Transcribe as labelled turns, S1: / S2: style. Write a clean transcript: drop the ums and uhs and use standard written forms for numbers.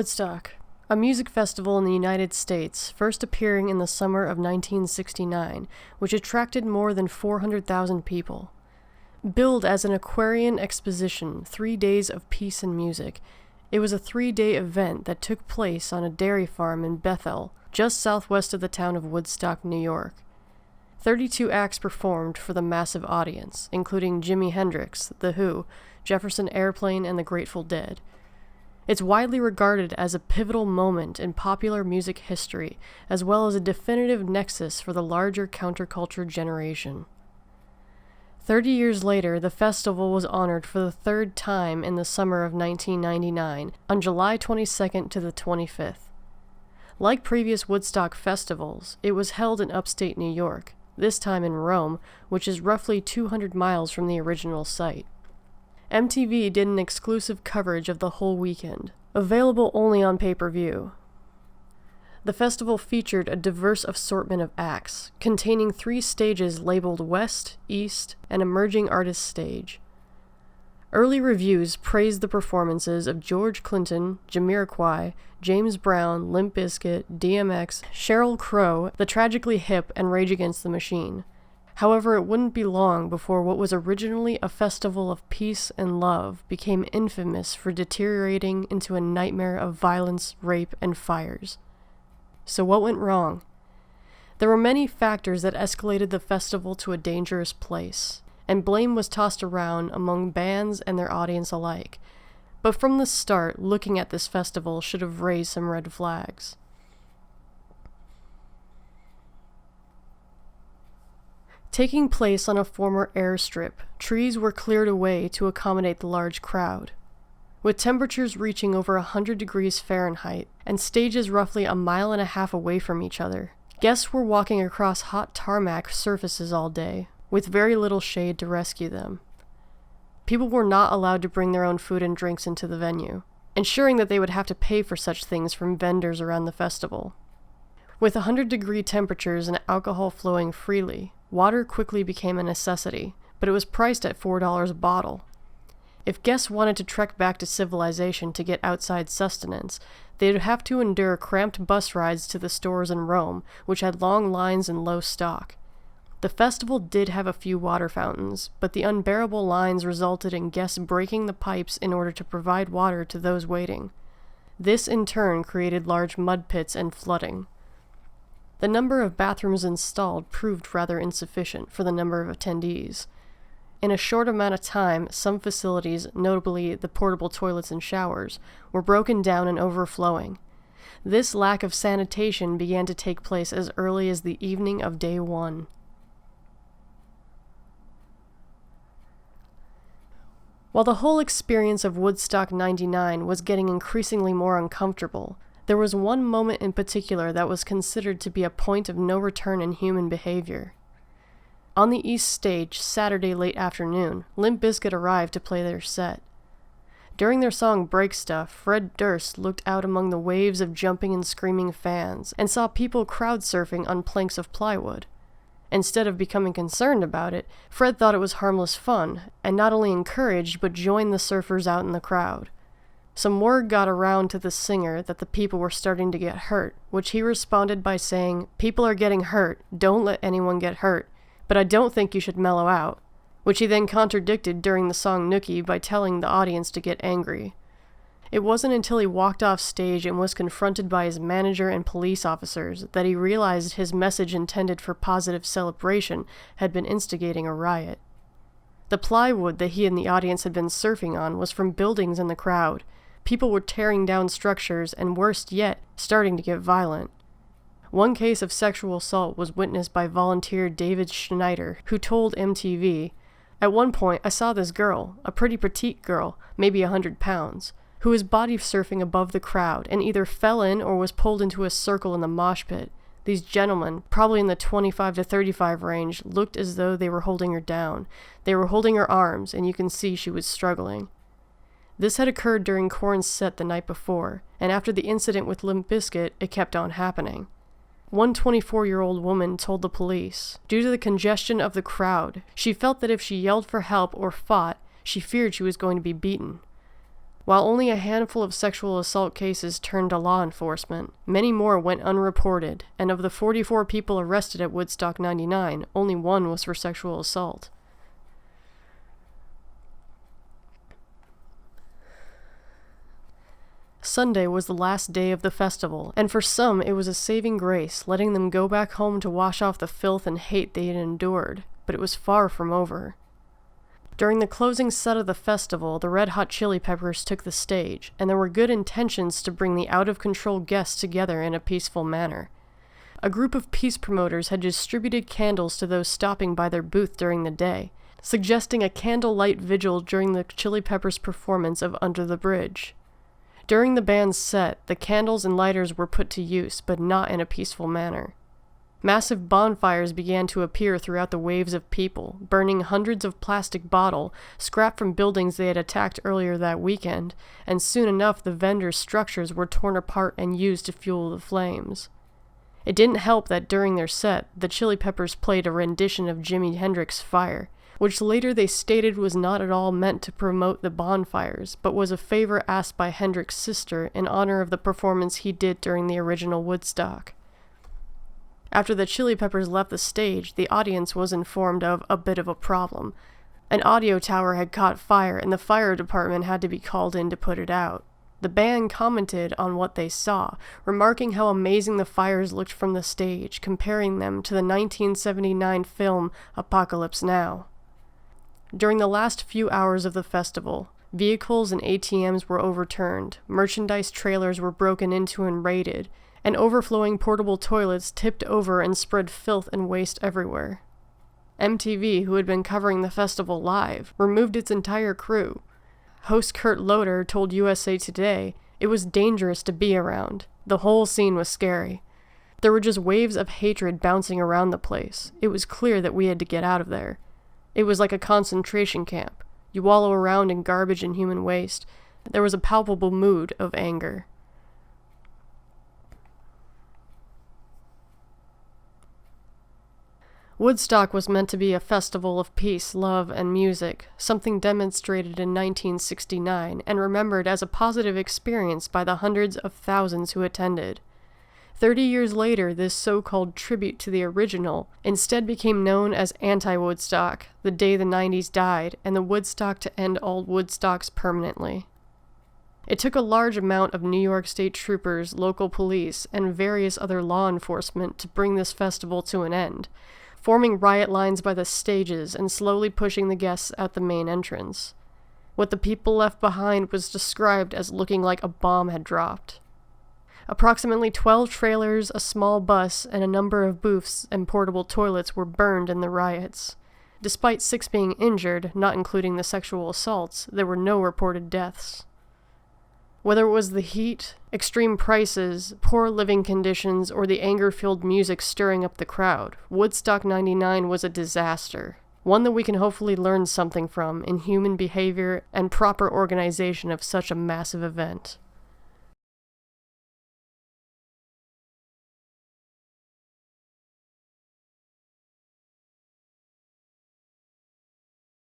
S1: Woodstock, a music festival in the United States, first appearing in the summer of 1969, which attracted more than 400,000 people. Billed as an Aquarian exposition, 3 days of peace and music, it was a 3-day event that took place on a dairy farm in Bethel, just southwest of the town of Woodstock, New York. 32 acts performed for the massive audience, including Jimi Hendrix, The Who, Jefferson Airplane, and the Grateful Dead. It's widely regarded as a pivotal moment in popular music history, as well as a definitive nexus for the larger counterculture generation. 30 years later, the festival was honored for the third time in the summer of 1999, on July 22nd to the 25th. Like previous Woodstock festivals, it was held in upstate New York, this time in Rome, which is roughly 200 miles from the original site. MTV did an exclusive coverage of the whole weekend, available only on pay-per-view. The festival featured a diverse assortment of acts, containing 3 stages labeled West, East, and Emerging Artist Stage. Early reviews praised the performances of George Clinton, Jamiroquai, James Brown, Limp Bizkit, DMX, Sheryl Crow, The Tragically Hip, and Rage Against the Machine. However, it wouldn't be long before what was originally a festival of peace and love became infamous for deteriorating into a nightmare of violence, rape, and fires. So what went wrong? There were many factors that escalated the festival to a dangerous place, and blame was tossed around among bands and their audience alike. But from the start, looking at this festival should have raised some red flags. Taking place on a former airstrip, trees were cleared away to accommodate the large crowd. With temperatures reaching over 100 degrees Fahrenheit and stages roughly 1.5 miles away from each other, guests were walking across hot tarmac surfaces all day, with very little shade to rescue them. People were not allowed to bring their own food and drinks into the venue, ensuring that they would have to pay for such things from vendors around the festival. With 100-degree temperatures and alcohol flowing freely, water quickly became a necessity, but it was priced at $4 a bottle. If guests wanted to trek back to civilization to get outside sustenance, they would have to endure cramped bus rides to the stores in Rome, which had long lines and low stock. The festival did have a few water fountains, but the unbearable lines resulted in guests breaking the pipes in order to provide water to those waiting. This in turn created large mud pits and flooding. The number of bathrooms installed proved rather insufficient for the number of attendees. In a short amount of time, some facilities, notably the portable toilets and showers, were broken down and overflowing. This lack of sanitation began to take place as early as the evening of day 1. While the whole experience of Woodstock 99 was getting increasingly more uncomfortable, there was one moment in particular that was considered to be a point of no return in human behavior. On the East Stage, Saturday late afternoon, Limp Bizkit arrived to play their set. During their song Break Stuff, Fred Durst looked out among the waves of jumping and screaming fans and saw people crowd surfing on planks of plywood. Instead of becoming concerned about it, Fred thought it was harmless fun, and not only encouraged but joined the surfers out in the crowd. Some word got around to the singer that the people were starting to get hurt, which he responded by saying, "People are getting hurt, don't let anyone get hurt, but I don't think you should mellow out," which he then contradicted during the song Nookie by telling the audience to get angry. It wasn't until he walked off stage and was confronted by his manager and police officers that he realized his message intended for positive celebration had been instigating a riot. The plywood that he and the audience had been surfing on was from buildings in the crowd. People were tearing down structures and, worst yet, starting to get violent. One case of sexual assault was witnessed by volunteer David Schneider, who told MTV, "At one point I saw this girl, a pretty petite girl, maybe 100 pounds, who was body surfing above the crowd and either fell in or was pulled into a circle in the mosh pit. These gentlemen, probably in the 25 to 35 range, looked as though they were holding her down. They were holding her arms, and you can see she was struggling." This had occurred during Korn's set the night before, and after the incident with Limp Bizkit, it kept on happening. One 24-year-old woman told the police, due to the congestion of the crowd, she felt that if she yelled for help or fought, she feared she was going to be beaten. While only a handful of sexual assault cases turned to law enforcement, many more went unreported, and of the 44 people arrested at Woodstock 99, only one was for sexual assault. Sunday was the last day of the festival, and for some it was a saving grace, letting them go back home to wash off the filth and hate they had endured, but it was far from over. During the closing set of the festival, the Red Hot Chili Peppers took the stage, and there were good intentions to bring the out-of-control guests together in a peaceful manner. A group of peace promoters had distributed candles to those stopping by their booth during the day, suggesting a candlelight vigil during the Chili Peppers' performance of Under the Bridge. During the band's set, the candles and lighters were put to use, but not in a peaceful manner. Massive bonfires began to appear throughout the waves of people, burning hundreds of plastic bottles, scrap from buildings they had attacked earlier that weekend, and soon enough the vendors' structures were torn apart and used to fuel the flames. It didn't help that during their set, the Chili Peppers played a rendition of Jimi Hendrix's Fire, which later they stated was not at all meant to promote the bonfires, but was a favor asked by Hendrix's sister in honor of the performance he did during the original Woodstock. After the Chili Peppers left the stage, the audience was informed of a bit of a problem. An audio tower had caught fire, and the fire department had to be called in to put it out. The band commented on what they saw, remarking how amazing the fires looked from the stage, comparing them to the 1979 film Apocalypse Now. During the last few hours of the festival, vehicles and ATMs were overturned, merchandise trailers were broken into and raided, and overflowing portable toilets tipped over and spread filth and waste everywhere. MTV, who had been covering the festival live, removed its entire crew. Host Kurt Loder told USA Today, "It was dangerous to be around. The whole scene was scary. There were just waves of hatred bouncing around the place. It was clear that we had to get out of there. It was like a concentration camp. You wallow around in garbage and human waste. There was a palpable mood of anger." Woodstock was meant to be a festival of peace, love, and music, something demonstrated in 1969 and remembered as a positive experience by the hundreds of thousands who attended. 30 years later, this so-called tribute to the original instead became known as Anti-Woodstock, the day the 90s died, and the Woodstock to end all Woodstocks permanently. It took a large amount of New York State troopers, local police, and various other law enforcement to bring this festival to an end, forming riot lines by the stages and slowly pushing the guests out the main entrance. What the people left behind was described as looking like a bomb had dropped. Approximately 12 trailers, a small bus, and a number of booths and portable toilets were burned in the riots. Despite 6 being injured, not including the sexual assaults, there were no reported deaths. Whether it was the heat, extreme prices, poor living conditions, or the anger-filled music stirring up the crowd, Woodstock 99 was a disaster, one that we can hopefully learn something from in human behavior and proper organization of such a massive event.